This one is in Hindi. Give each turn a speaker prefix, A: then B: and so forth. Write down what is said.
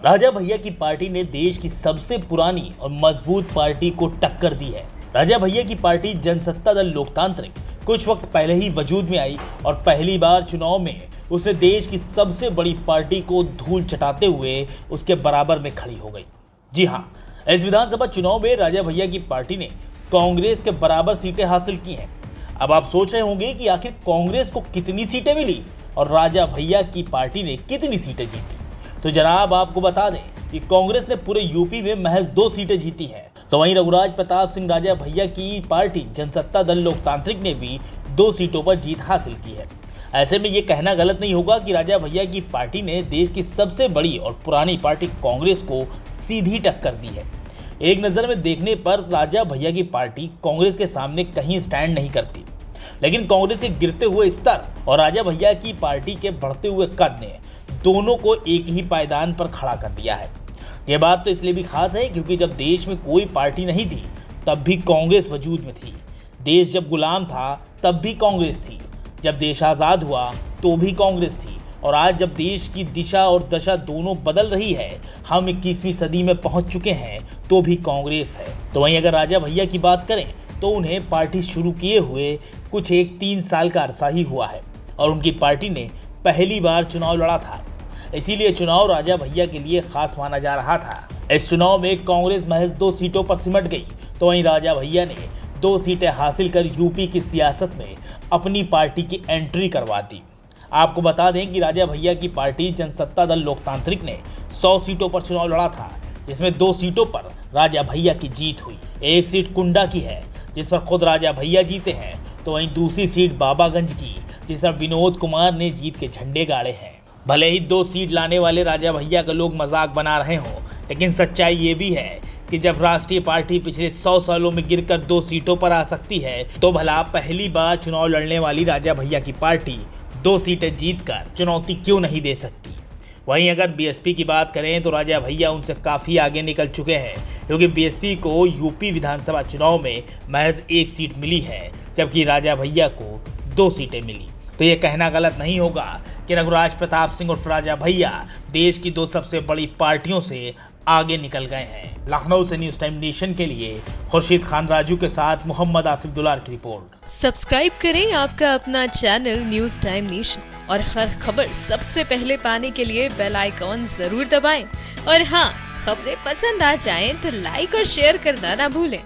A: राजा भैया की पार्टी ने देश की सबसे पुरानी और मजबूत पार्टी को टक्कर दी है। राजा भैया की पार्टी जनसत्ता दल लोकतांत्रिक कुछ वक्त पहले ही वजूद में आई और पहली बार चुनाव में उसने देश की सबसे बड़ी पार्टी को धूल चटाते हुए उसके बराबर में खड़ी हो गई। जी हाँ, इस विधानसभा चुनाव में राजा भैया की पार्टी ने कांग्रेस के बराबर सीटें हासिल की हैं। अब आप सोच रहे होंगे कि आखिर कांग्रेस को कितनी सीटें मिली और राजा भैया की पार्टी ने कितनी सीटें जीती। तो जनाब आपको बता दें कि कांग्रेस ने पूरे यूपी में महज 2 सीटें जीती हैं, तो वहीं रघुराज प्रताप सिंह राजा भैया की पार्टी जनसत्ता दल लोकतांत्रिक ने भी 2 सीटों पर जीत हासिल की है। ऐसे में ये कहना गलत नहीं होगा कि राजा भैया की पार्टी ने देश की सबसे बड़ी और पुरानी पार्टी कांग्रेस को सीधी टक्कर दी है। एक नज़र में देखने पर राजा भैया की पार्टी कांग्रेस के सामने कहीं स्टैंड नहीं करती, लेकिन कांग्रेस के गिरते हुए स्तर और राजा भैया की पार्टी के बढ़ते हुए कद ने दोनों को एक ही पायदान पर खड़ा कर दिया है। ये बात तो इसलिए भी खास है क्योंकि जब देश में कोई पार्टी नहीं थी तब भी कांग्रेस वजूद में थी। देश जब गुलाम था तब भी कांग्रेस थी, जब देश आज़ाद हुआ तो भी कांग्रेस थी, और आज जब देश की दिशा और दशा दोनों बदल रही है, हम 21वीं सदी में पहुंच चुके हैं, तो भी कांग्रेस है। तो वहीं अगर राजा भैया की बात करें तो उन्हें पार्टी शुरू किए हुए कुछ 3 साल का अरसा ही हुआ है और उनकी पार्टी ने पहली बार चुनाव लड़ा था। इसीलिए चुनाव राजा भैया के लिए खास माना जा रहा था। इस चुनाव में कांग्रेस महज 2 सीटों पर सिमट गई, तो वहीं राजा भैया ने 2 सीटें हासिल कर यूपी की सियासत में अपनी पार्टी की एंट्री करवा दी। आपको बता दें कि राजा भैया की पार्टी जनसत्ता दल लोकतांत्रिक ने 100 सीटों पर चुनाव लड़ा था, जिसमें 2 सीटों पर राजा भैया की जीत हुई। एक सीट कुंडा की है जिस पर खुद राजा भैया जीते हैं, तो वहीं दूसरी सीट बाबागंज की जिस पर विनोद कुमार ने जीत के झंडे गाड़े हैं। भले ही 2 सीट लाने वाले राजा भैया का लोग मजाक बना रहे हों, लेकिन सच्चाई ये भी है कि जब राष्ट्रीय पार्टी पिछले 100 सालों में गिरकर 2 सीटों पर आ सकती है, तो भला पहली बार चुनाव लड़ने वाली राजा भैया की पार्टी 2 सीटें जीतकर चुनौती क्यों नहीं दे सकती। वहीं अगर बीएसपी की बात करें तो राजा भैया उनसे काफ़ी आगे निकल चुके हैं, क्योंकि बीएसपी को यूपी विधानसभा चुनाव में महज 1 सीट मिली है, जबकि राजा भैया को 2 सीटें मिली। तो ये कहना गलत नहीं होगा कि रघुराज प्रताप सिंह और राजा भैया देश की 2 सबसे बड़ी पार्टियों से आगे निकल गए हैं। लखनऊ से न्यूज़ टाइम नेशन के लिए खुर्शीद खान राजू के साथ मोहम्मद आसिफ दुलार की रिपोर्ट।
B: सब्सक्राइब करें आपका अपना चैनल न्यूज़ टाइम नेशन और हर खबर सबसे पहले पाने के लिए बेल आइकॉन जरूर दबाएं। और हाँ, खबरें पसंद आ जाएं तो लाइक और शेयर करना ना भूलें।